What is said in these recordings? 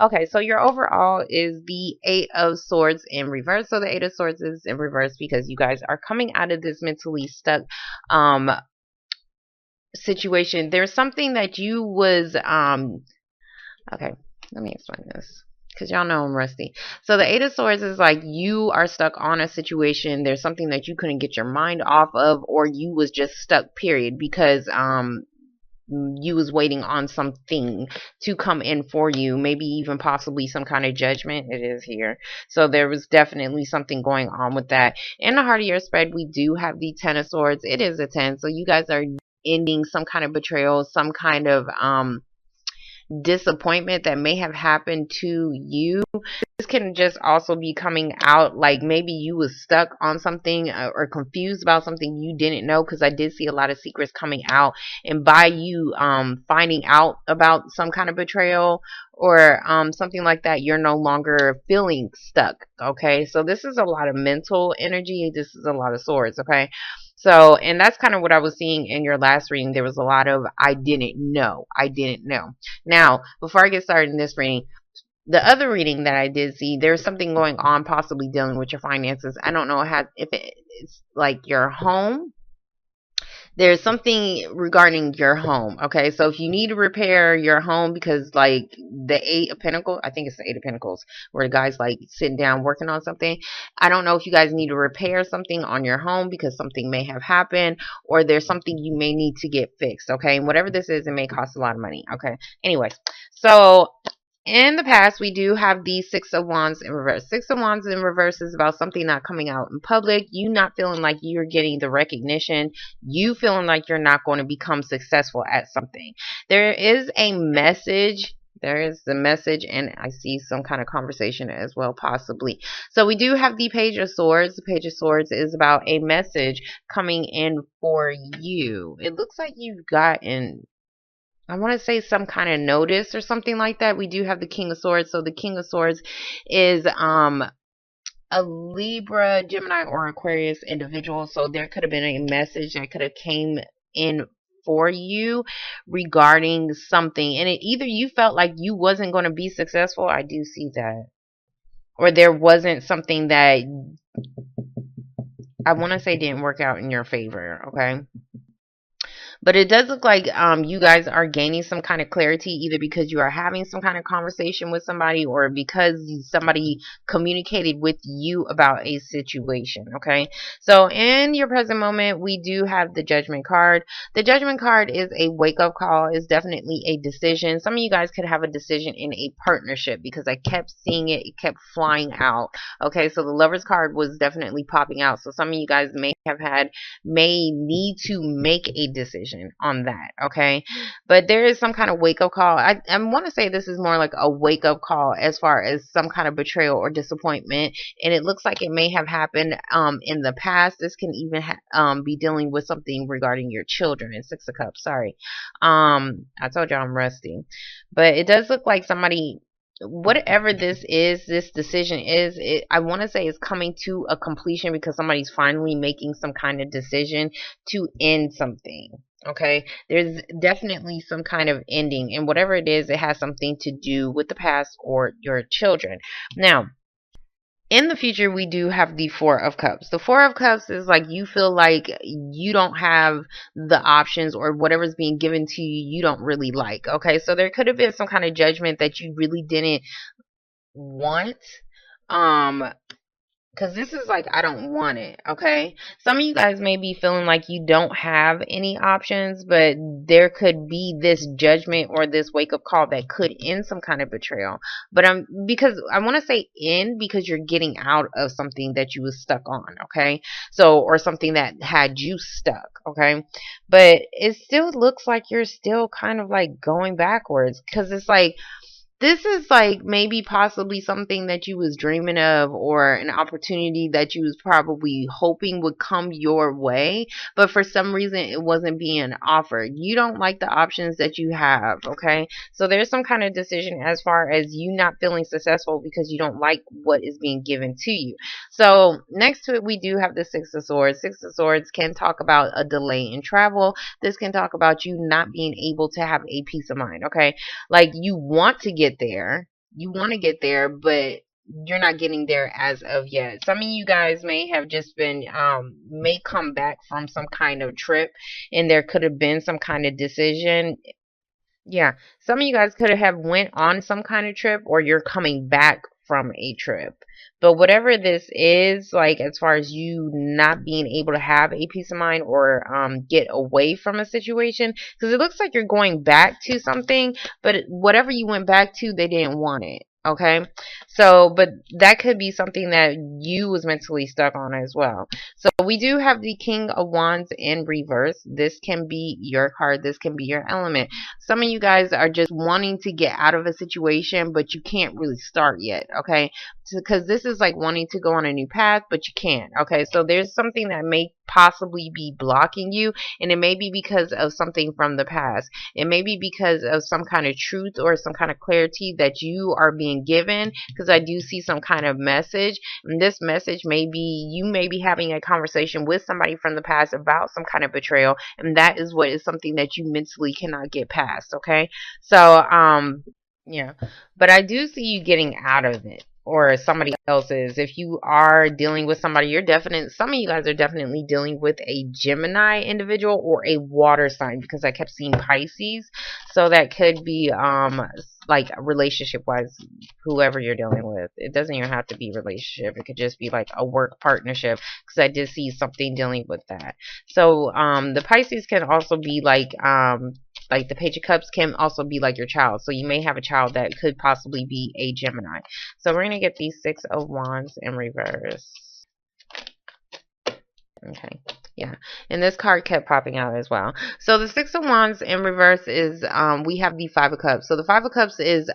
Okay, so your overall is the Eight of Swords in reverse. So the Eight of Swords is in reverse because you guys are coming out of this mentally stuck um situation. There's something that you was okay, let me explain this because y'all know I'm rusty. So the Eight of Swords is like you are stuck on a situation. There's something that you couldn't get your mind off of, or you was just stuck, period, because you was waiting on something to come in for you, maybe even possibly some kind of judgment. It is here, so there was definitely something going on with that. In the heart of your spread, we do have the Ten of Swords. It is a 10, so you guys are ending some kind of betrayal, some kind of disappointment that may have happened to you. This can just also be coming out like maybe you was stuck on something or confused about something you didn't know, because I did see a lot of secrets coming out, and by you finding out about some kind of betrayal or something like that, you're no longer feeling stuck. Okay, so this is a lot of mental energy. This is a lot of swords. Okay, so, and that's kind of what I was seeing in your last reading. There was a lot of I didn't know. I didn't know. Now, before I get started in this reading, the other reading that I did see, there's something going on possibly dealing with your finances. I don't know if it's like your home. There's something regarding your home. Okay, so if you need to repair your home, because like the Eight of Pentacles, I think it's the Eight of Pentacles, where the guy's like sitting down working on something. I don't know if you guys need to repair something on your home because something may have happened, or there's something you may need to get fixed. Okay, and whatever this is, it may cost a lot of money. Okay, anyways, so in the past, we do have the Six of Wands in reverse. Six of Wands in reverse is about something not coming out in public, you not feeling like you're getting the recognition, you feeling like you're not going to become successful at something. There is a message. There is the message, and I see some kind of conversation as well, possibly. So we do have the Page of Swords. The Page of Swords is about a message coming in for you. It looks like you've gotten, I want to say, some kind of notice or something like that. We do have the King of Swords. So the King of Swords is a Libra, Gemini, or Aquarius individual. So there could have been a message that could have came in for you regarding something. And it either you felt like you wasn't going to be successful. I do see that. Or there wasn't something that I want to say didn't work out in your favor. Okay. But it does look like you guys are gaining some kind of clarity, either because you are having some kind of conversation with somebody, or because somebody communicated with you about a situation. Okay, so in your present moment, we do have the Judgment card. The Judgment card is a wake-up call. It's definitely a decision. Some of you guys could have a decision in a partnership, because I kept seeing it. It kept flying out. Okay, so the Lover's card was definitely popping out. So some of you guys may need to make a decision on that. Okay, but there is some kind of wake-up call. I want to say this is more like a wake-up call as far as some kind of betrayal or disappointment, and it looks like it may have happened in the past. This can even be dealing with something regarding your children. In Six of Cups, sorry, I told you I'm rusty, but it does look like somebody, whatever this is, this decision is, I want to say it's coming to a completion, because somebody's finally making some kind of decision to end something. Okay, there's definitely some kind of ending, and whatever it is, it has something to do with the past or your children. Now, in the future, we do have the Four of Cups. The Four of Cups is like you feel like you don't have the options, or whatever's being given to you, you don't really like. Okay, so there could have been some kind of judgment that you really didn't want. Because this is like, I don't want it. Okay, some of you guys may be feeling like you don't have any options, but there could be this judgment or this wake-up call that could end some kind of betrayal. But because I want to say end, because you're getting out of something that you was stuck on. Okay, so, or something that had you stuck. Okay, but it still looks like you're still kind of like going backwards, because it's like, this is like maybe possibly something that you was dreaming of, or an opportunity that you was probably hoping would come your way, but for some reason it wasn't being offered. You don't like the options that you have. Okay, so there's some kind of decision as far as you not feeling successful because you don't like what is being given to you. So next to it, we do have the Six of Swords. Six of Swords can talk about a delay in travel. This can talk about you not being able to have a peace of mind. Okay, like you want to get there, You want to get there, but you're not getting there as of yet. Some of you guys may have just been may come back from some kind of trip, and there could have been some kind of decision. Yeah, some of you guys could have went on some kind of trip, or you're coming back from a trip. But whatever this is, like as far as you not being able to have a peace of mind or get away from a situation, because it looks like you're going back to something, but whatever you went back to, they didn't want it. Okay, so but that could be something that you was mentally stuck on as well. So we do have the King of Wands in reverse. This can be your card. This can be your element. Some of you guys are just wanting to get out of a situation, but you can't really start yet, okay? Because this is like wanting to go on a new path, but you can't, okay? So there's something that may possibly be blocking you, and it may be because of something from the past. It may be because of some kind of truth or some kind of clarity that you are being given, because I do see some kind of message, and this message may be, you may be having a conversation with somebody from the past about some kind of betrayal, and that is what is something that you mentally cannot get past, okay? So yeah, but I do see you getting out of it, or somebody else's. If you are dealing with somebody, some of you guys are definitely dealing with a Gemini individual or a water sign, because I kept seeing Pisces. So that could be like relationship wise, whoever you're dealing with. It doesn't even have to be relationship. It could just be like a work partnership, because I did see something dealing with that. So the Pisces can also be like the Page of Cups can also be like your child. So you may have a child that could possibly be a Gemini. So we're going to get the Six of Wands in reverse. Okay. Yeah. And this card kept popping out as well. So the Six of Wands in reverse is, we have the Five of Cups. So the Five of Cups is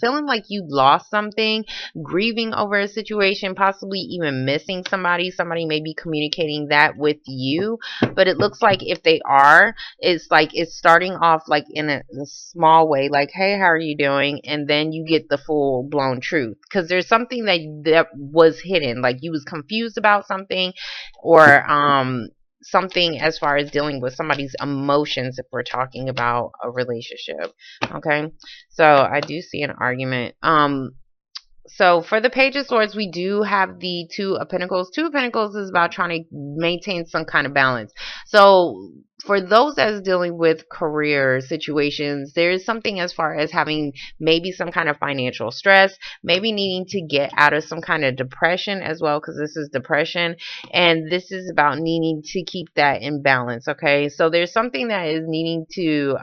feeling like you lost something, grieving over a situation, possibly even missing somebody. Somebody may be communicating that with you, but it looks like if they are, it's like it's starting off like in a small way, like, hey, how are you doing? And then you get the full blown truth, because there's something that was hidden, like you was confused about something, or something as far as dealing with somebody's emotions, if we're talking about a relationship. Okay, so I do see an argument. So for the Page of Swords, we do have the Two of Pentacles. Two of Pentacles is about trying to maintain some kind of balance. So for those that's dealing with career situations, there is something as far as having maybe some kind of financial stress, maybe needing to get out of some kind of depression as well, because this is depression, and this is about needing to keep that in balance. Okay, so there's something that is needing to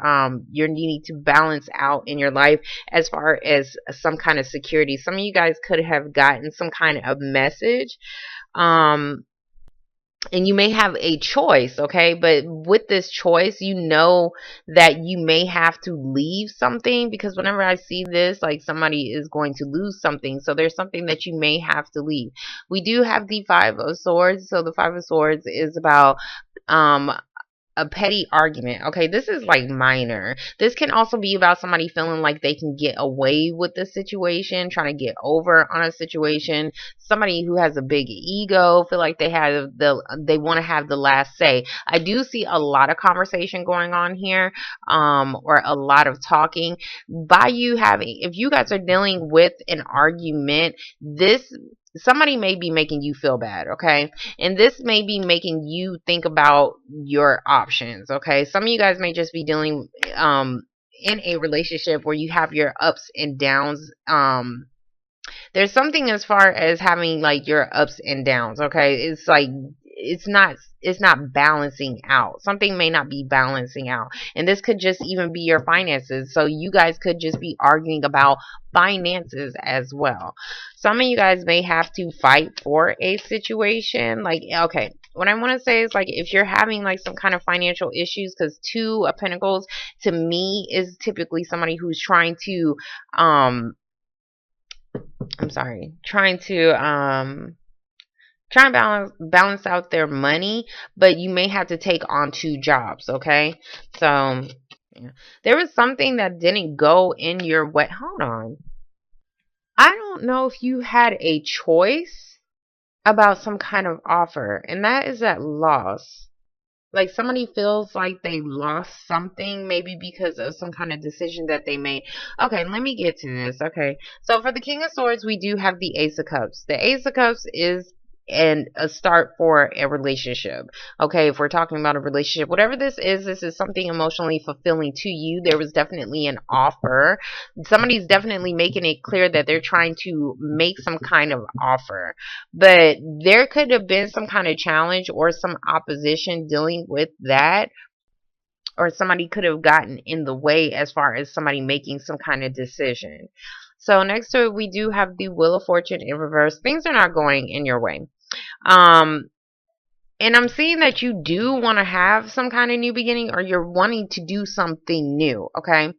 you're needing to balance out in your life as far as some kind of security. Some of you guys could have gotten some kind of message, and you may have a choice, okay? But with this choice, you know that you may have to leave something, because whenever I see this, like somebody is going to lose something. So there's something that you may have to leave. We do have the Five of Swords. So the Five of Swords is about a petty argument. Okay, this is like minor. This can also be about somebody feeling like they can get away with the situation, trying to get over on a situation. Somebody who has a big ego, feel like they want to have the last say. I do see a lot of conversation going on here, or a lot of talking. By you having, if you guys are dealing with an argument, somebody may be making you feel bad, okay? And this may be making you think about your options, okay? Some of you guys may just be dealing in a relationship where you have your ups and downs. There's something as far as having like your ups and downs, okay? It's like it's not balancing out. Something may not be balancing out. And this could just even be your finances. So you guys could just be arguing about finances as well. Some of you guys may have to fight for a situation. Like, okay, what I want to say is, like, if you're having like some kind of financial issues, because Two of Pentacles to me is typically somebody who's trying to trying to balance out their money, but you may have to take on two jobs, okay? So yeah. There was something that didn't go in your way. Hold on. I don't know if you had a choice about some kind of offer, and that is at loss. Like somebody feels like they lost something, maybe because of some kind of decision that they made. Okay, let me get to this. Okay, so for the King of Swords, we do have the Ace of Cups. The Ace of Cups is a start for a relationship. Okay, if we're talking about a relationship, whatever this is something emotionally fulfilling to you. There was definitely an offer. Somebody's definitely making it clear that they're trying to make some kind of offer, but there could have been some kind of challenge or some opposition dealing with that, or somebody could have gotten in the way as far as somebody making some kind of decision. So next to it, we do have the Wheel of Fortune in reverse. Things are not going in your way. Um, and I'm seeing that you do want to have some kind of new beginning, or you're wanting to do something new, okay?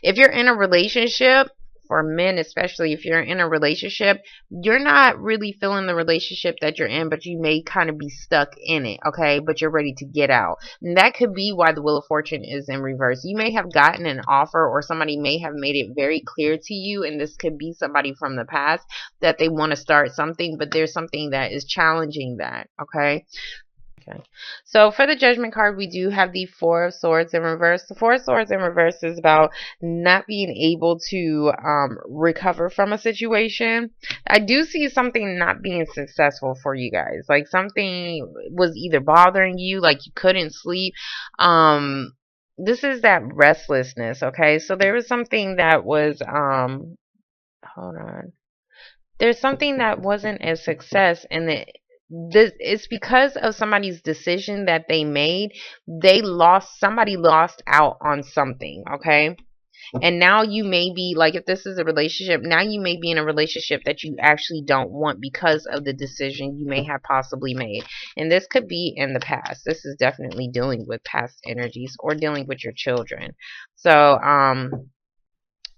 If you're in a relationship, for men especially, if you're in a relationship, you're not really feeling the relationship that you're in, but you may kind of be stuck in it, okay? But you're ready to get out. And that could be why the Wheel of Fortune is in reverse. You may have gotten an offer, or somebody may have made it very clear to you, and this could be somebody from the past, that they want to start something, but there's something that is challenging that, okay? Okay, so for the Judgment card, we do have the Four of Swords in reverse. The Four of Swords in reverse is about not being able to recover from a situation. I do see something not being successful for you guys. Like something was either bothering you, like you couldn't sleep. This is that restlessness, okay? So there was something that was, hold on. There's something that wasn't a success, and it's because of somebody's decision that they made. Somebody lost out on something, okay? And now you may be, like, if this is a relationship, now you may be in a relationship that you actually don't want because of the decision you may have possibly made. And this could be in the past. This is definitely dealing with past energies or dealing with your children. So,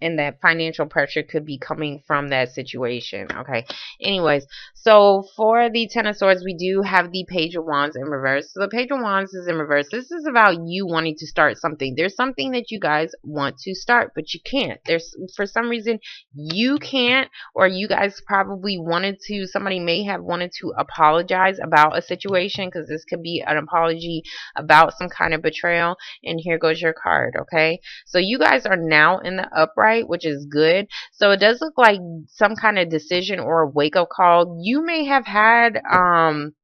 and that financial pressure could be coming from that situation. Okay. Anyways, so for the Ten of Swords, we do have the Page of Wands in reverse. So the Page of Wands is in reverse. This is about you wanting to start something. There's something that you guys want to start, but you can't. There's, for some reason, you can't, or you guys probably wanted to, somebody may have wanted to apologize about a situation, because this could be an apology about some kind of betrayal. And here goes your card. Okay. So you guys are now in the upright, which is good. So it does look like some kind of decision or a wake-up call you may have had. I'm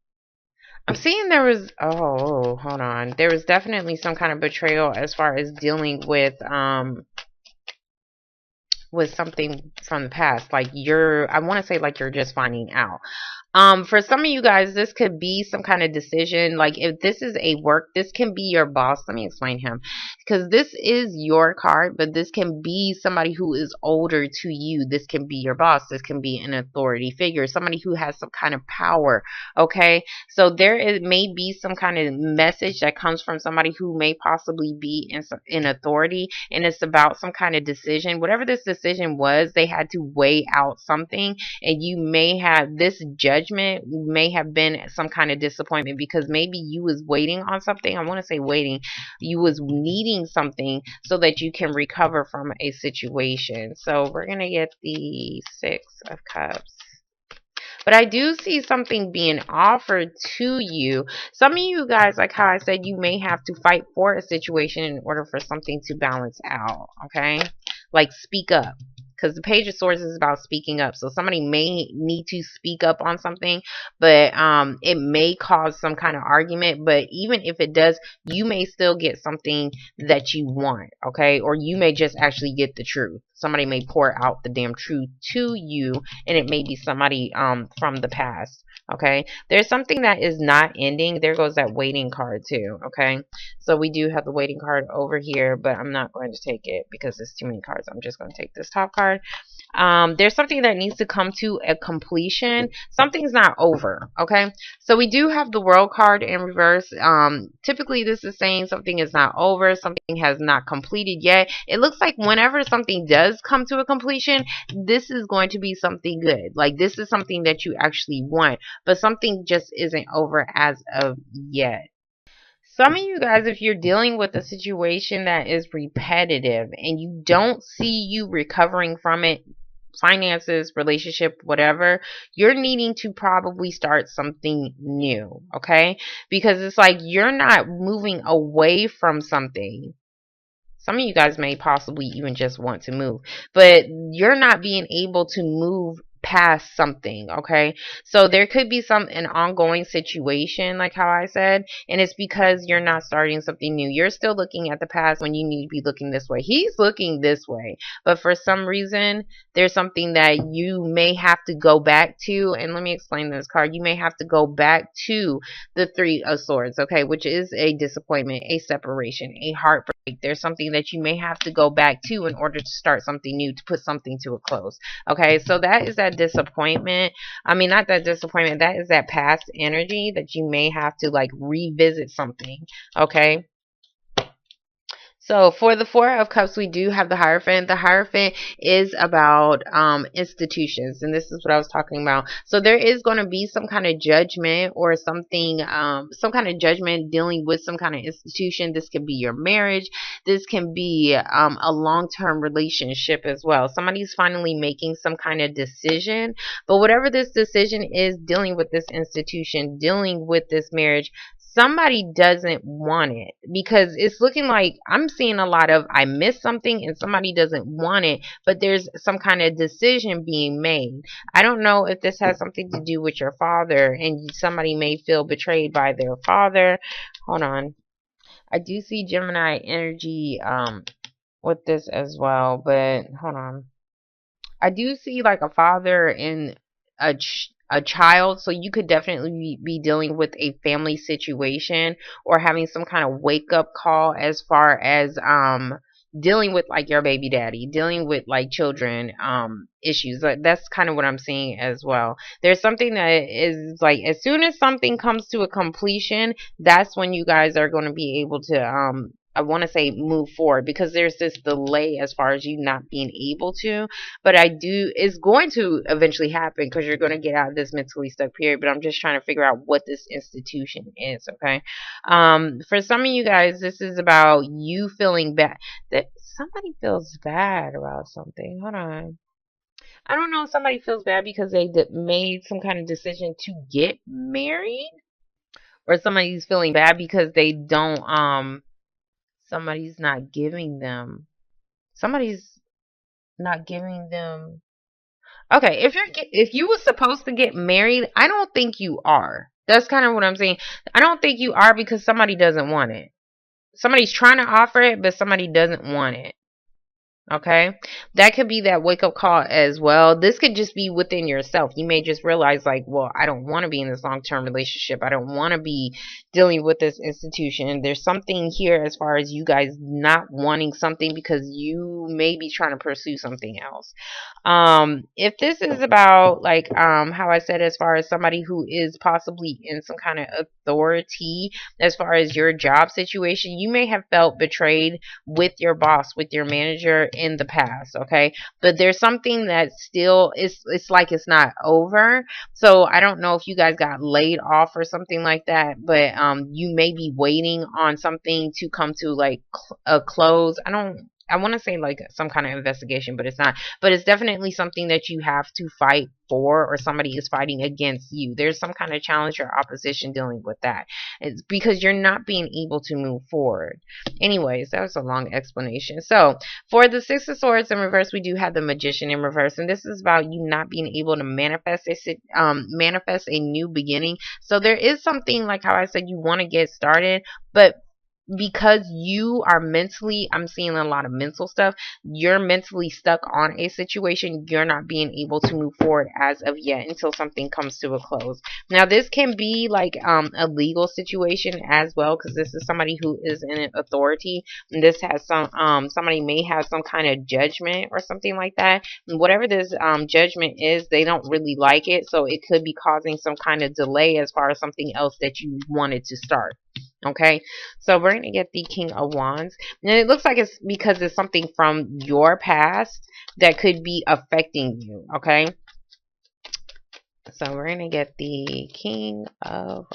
seeing there was, oh, hold on, there was definitely some kind of betrayal as far as dealing with something from the past. Like I want to say like you're just finding out. For some of you guys, this could be some kind of decision. Like if this is a work, this can be your boss. Let me explain him, because this is your card, but this can be somebody who is older to you. This can be your boss. This can be an authority figure, somebody who has some kind of power. Okay, so may be some kind of message that comes from somebody who may possibly be in authority, and it's about some kind of decision. Whatever this decision was, they had to weigh out something, and you may have this judgment may have been some kind of disappointment, because maybe you was waiting on something. I want to say waiting. You was needing something so that you can recover from a situation. So we're going to get the Six of Cups. But I do see something being offered to you. Some of you guys, like how I said, you may have to fight for a situation in order for something to balance out. Okay? Like speak up. Because the Page of Swords is about speaking up. So somebody may need to speak up on something, but it may cause some kind of argument. But even if it does, you may still get something that you want, okay? Or you may just actually get the truth. Somebody may pour out the damn truth to you, and it may be somebody from the past. Okay, there's something that is not ending. There goes that waiting card too. Okay, so we do have the waiting card over here, but I'm not going to take it because there's too many cards. I'm just going to take this top card. There's something that needs to come to a completion. Something's not over. Okay, so we do have the World card in reverse. Typically this is saying something is not over, something has not completed yet. It looks like whenever something does come to a completion, this is going to be something good. Like this is something that you actually want, but something just isn't over as of yet. Some of you guys, if you're dealing with a situation that is repetitive and you don't see you recovering from it finances, relationship, whatever, you're needing to probably start something new, okay? Because it's like you're not moving away from something. Some of you guys may possibly even just want to move, but you're not being able to move past something, okay? So there could be an ongoing situation, like how I said, and it's because you're not starting something new. You're still looking at the past when you need to be looking this way. He's looking this way, but for some reason there's something that you may have to go back to. And let me explain this card. You may have to go back to the Three of Swords, okay, which is a disappointment, a separation, a heartbreak. There's something that you may have to go back to in order to start something new, to put something to a close. Okay, so that is that disappointment. I mean, not that disappointment, that is that past energy that you may have to like revisit something. Okay. So for the Four of Cups, we do have the Hierophant. The Hierophant is about institutions, and this is what I was talking about. So there is going to be some kind of judgment or something, some kind of judgment dealing with some kind of institution. This can be your marriage. This can be a long-term relationship as well. Somebody's finally making some kind of decision, but whatever this decision is, dealing with this institution, dealing with this marriage, somebody doesn't want it, because it's looking like I'm seeing a lot of I missed something and somebody doesn't want it, but there's some kind of decision being made. I don't know if this has something to do with your father, and somebody may feel betrayed by their father. Hold on. I do see Gemini energy with this as well, but hold on. I do see like a father and a child, so you could definitely be dealing with a family situation or having some kind of wake up call as far as dealing with like your baby daddy, dealing with like children issues. That's kind of what I'm seeing as well. There's something that is like as soon as something comes to a completion, that's when you guys are going to be able to I want to say move forward, because there's this delay as far as you not being able to, but it's going to eventually happen because you're going to get out of this mentally stuck period. But I'm just trying to figure out what this institution is. Okay. For some of you guys, this is about you feeling bad, that somebody feels bad about something. Hold on. I don't know if somebody feels bad because they made some kind of decision to get married, or somebody's feeling bad because they don't, somebody's not giving them, somebody's not giving them. Okay, if you were supposed to get married, I don't think you are. That's kind of what I'm saying. I don't think you are because somebody doesn't want it. Somebody's trying to offer it, but somebody doesn't want it. Okay, that could be that wake up call as well. This could just be within yourself. You may just realize like, well, I don't want to be in this long-term relationship. I don't want to be dealing with this institution. There's something here as far as you guys not wanting something because you may be trying to pursue something else. If this is about like how I said, as far as somebody who is possibly in some kind of authority as far as your job situation, you may have felt betrayed with your boss, with your manager in the past. Okay, but there's something that still is, it's like it's not over. So I don't know if you guys got laid off or something like that, but you may be waiting on something to come to like a close. I want to say like some kind of investigation, but it's not. But it's definitely something that you have to fight for, or somebody is fighting against you. There's some kind of challenge or opposition dealing with that. It's because you're not being able to move forward. Anyways, that was a long explanation. So for the Six of Swords in reverse, we do have the Magician in reverse, and this is about you not being able to manifest a new beginning. So there is something, like how I said, you want to get started, but because you are mentally, I'm seeing a lot of mental stuff, you're mentally stuck on a situation. You're not being able to move forward as of yet until something comes to a close. Now this can be like a legal situation as well, because this is somebody who is in authority, and this has somebody may have some kind of judgment or something like that, and whatever this judgment is, they don't really like it, so it could be causing some kind of delay as far as something else that you wanted to start. Okay, so we're going to get the King of Wands. And it looks like it's because it's something from your past that could be affecting you. Okay, so we're going to get the King of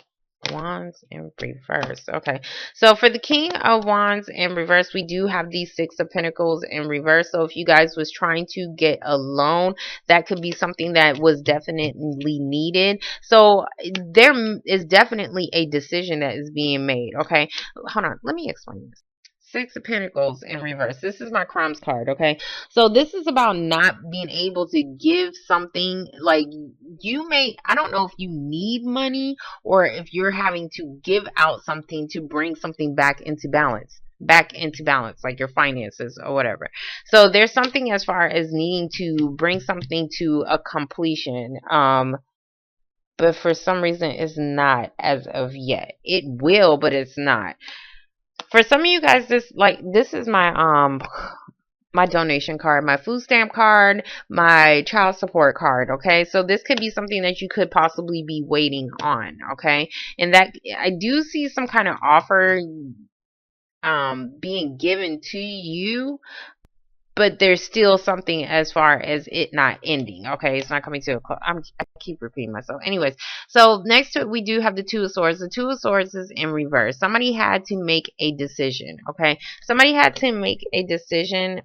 Wands in reverse. Okay. So for the King of Wands in reverse, we do have the Six of Pentacles in reverse. So if you guys was trying to get a loan, that could be something that was definitely needed. So there is definitely a decision that is being made. Okay. Hold on. Let me explain this. Six of Pentacles in reverse. This is my crumbs card, okay? So this is about not being able to give something, like you may, I don't know if you need money or if you're having to give out something to bring something back into balance. Back into balance, like your finances or whatever. So there's something as far as needing to bring something to a completion. But for some reason it's not as of yet. It will, but it's not. For some of you guys, this is my donation card, my food stamp card, my child support card, okay? So this could be something that you could possibly be waiting on, okay? And that I do see some kind of offer being given to you, but there's still something as far as it not ending. Okay, it's not coming to a close. I keep repeating myself. Anyways, so next to it, we do have the Two of Swords. The Two of Swords is in reverse. Somebody had to make a decision. Okay, somebody had to make a decision.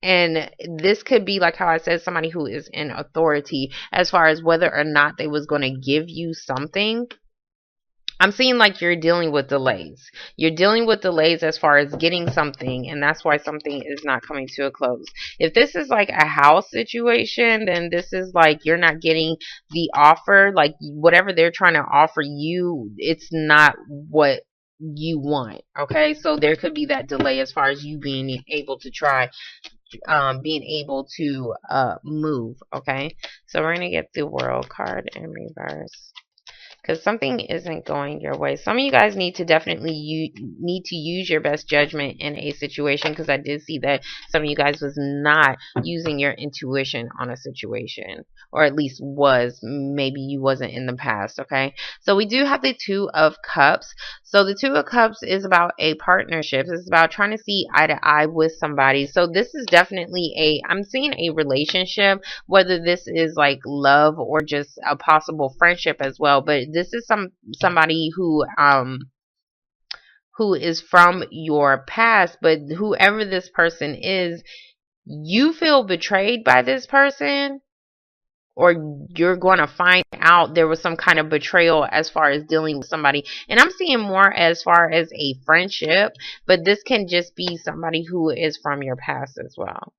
And this could be, like how I said, somebody who is in authority as far as whether or not they was going to give you something. I'm seeing like you're dealing with delays. You're dealing with delays as far as getting something, and that's why something is not coming to a close. If this is like a house situation, then this is like you're not getting the offer, like whatever they're trying to offer you, it's not what you want. Okay, so there could be that delay as far as you being able to try being able to move. Okay, so we're gonna get the World card in reverse, because something isn't going your way. Some of you guys need to definitely need to use your best judgment in a situation, because I did see that some of you guys was not using your intuition on a situation, or at least was. Maybe you wasn't in the past. Okay, so we do have the Two of Cups. So the Two of Cups is about a partnership. It's about trying to see eye to eye with somebody. So this is definitely I'm seeing a relationship, whether this is like love or just a possible friendship as well. But this is somebody who is from your past, but whoever this person is, you feel betrayed by this person, or you're going to find out there was some kind of betrayal as far as dealing with somebody. And I'm seeing more as far as a friendship, but this can just be somebody who is from your past as well.